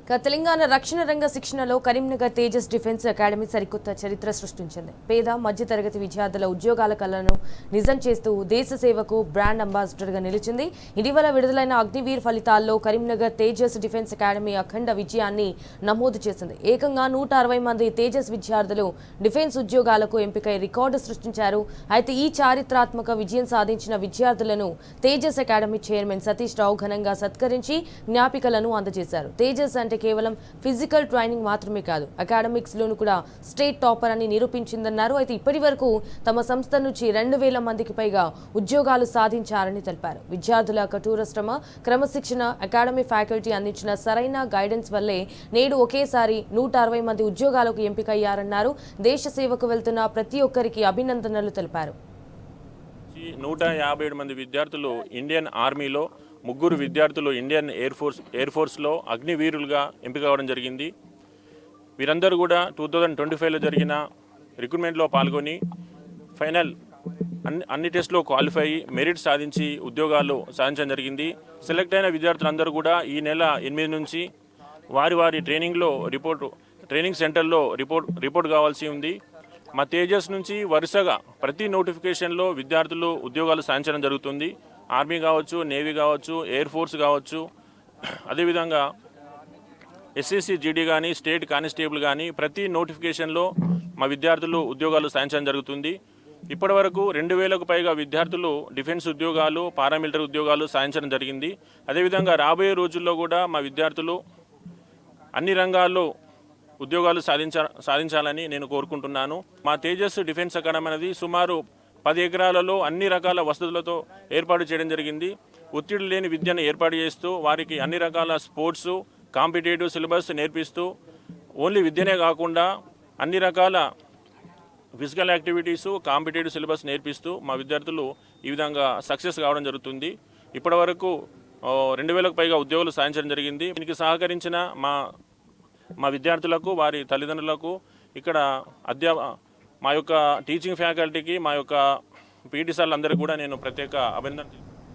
తెలంగాణ రక్షణ రంగ శిక్షణలో కరీంనగర్ తేజస్ డిఫెన్స్ అకాడమీ సరికొత్త చరిత్ర సృష్టించింది. పేద మధ్యతరగతి విద్యార్థుల ఉద్యోగాల కలను నిజం చేస్తూ దేశ సేవకు బ్రాండ్ అంబాసిడర్గా నిలిచింది. ఇటీవల విడుదలైన అగ్నివీర్ ఫలితాల్లో కరీంనగర్ తేజస్ డిఫెన్స్ అకాడమీ అఖండ విజయాన్ని నమోదు చేసింది. ఏకంగా 160 మంది తేజస్ విద్యార్థులు డిఫెన్స్ ఉద్యోగాలకు ఎంపికై రికార్డు సృష్టించారు. అయితే ఈ చారిత్రాత్మక విజయం సాధించిన విద్యార్థులను తేజస్ అకాడమీ చైర్మన్ సతీష్ రావు ఘనంగా సత్కరించి జ్ఞాపికలను అందజేశారు. తేజస్ అంటే కేవలం ఫిజికల్ ట్రైనింగ్ మాత్రమే కాదు, అకాడమిక్స్ లోను కూడా స్టేట్ టాపర్ అని నిరూపించిందన్నారు. అయితే ఇప్పటి వరకు తమ సంస్థ నుంచి 2000 మందికి పైగా ఉద్యోగాలు సాధించారని తెలిపారు. విద్యార్థుల కఠోర శ్రమ, క్రమశిక్షణ, అకాడమీ ఫ్యాకల్టీ అందించిన సరైన గైడెన్స్ వల్లే నేడు ఒకేసారి 160 మంది ఉద్యోగాలకు ఎంపికయ్యారన్నారు. దేశ సేవకు వెళ్తున్న ప్రతి ఒక్కరికి అభినందనలు తెలిపారు. 157 మంది విద్యార్థులు ఇండియన్ ఆర్మీలో, 3 విద్యార్థులు ఇండియన్ ఎయిర్ ఫోర్స్లో అగ్నివీరులుగా ఎంపిక కావడం జరిగింది. వీరందరూ కూడా 2025లో జరిగిన రిక్రూట్మెంట్లో పాల్గొని ఫైనల్ అన్ని టెస్ట్లో క్వాలిఫై అయ్యి మెరిట్ సాధించి ఉద్యోగాలు సాధించడం జరిగింది. సెలెక్ట్ అయిన విద్యార్థులందరూ కూడా ఈ నెల 8 నుంచి వారి ట్రైనింగ్ సెంటర్లో రిపోర్ట్ కావాల్సి ఉంది. మా తేజస్ నుంచి వరుసగా ప్రతి నోటిఫికేషన్లో విద్యార్థులు ఉద్యోగాలు సాధించడం జరుగుతుంది. ఆర్మీ కావచ్చు, నేవీ కావచ్చు, ఎయిర్ ఫోర్స్ కావచ్చు, అదేవిధంగా ఎస్ఎస్సి జీడీ కానీ, స్టేట్ కానిస్టేబుల్ కానీ ప్రతి నోటిఫికేషన్లో మా విద్యార్థులు ఉద్యోగాలు సాధించడం జరుగుతుంది. ఇప్పటి వరకు 2000కు పైగా విద్యార్థులు డిఫెన్స్ ఉద్యోగాలు, పారామిలిటరీ ఉద్యోగాలు సాధించడం జరిగింది. అదేవిధంగా రాబోయే రోజుల్లో కూడా మా విద్యార్థులు అన్ని రంగాల్లో ఉద్యోగాలు సాధించాలని నేను కోరుకుంటున్నాను. మా తేజస్ డిఫెన్స్ అకాడమీ అనేది సుమారు 10 ఎకరాలలో అన్ని రకాల వసతులతో ఏర్పాటు చేయడం జరిగింది. ఒత్తిడి లేని విద్యను ఏర్పాటు చేస్తూ వారికి అన్ని రకాల స్పోర్ట్స్, కాంపిటేటివ్ సిలబస్ నేర్పిస్తూ ఓన్లీ విద్యనే కాకుండా అన్ని రకాల ఫిజికల్ యాక్టివిటీసు, కాంపిటేటివ్ సిలబస్ నేర్పిస్తూ మా విద్యార్థులు ఈ విధంగా సక్సెస్ కావడం జరుగుతుంది. ఇప్పటి వరకు 2000కు పైగా ఉద్యోగాలు సాధించడం జరిగింది. దీనికి సహకరించిన మా విద్యార్థులకు, వారి తల్లిదండ్రులకు, ఇక్కడ మా యొక్క టీచింగ్ ఫ్యాకల్టీకి, మా యొక్క పీటీ సార్లందరికీ కూడా నేను ప్రత్యేక అభినందనలు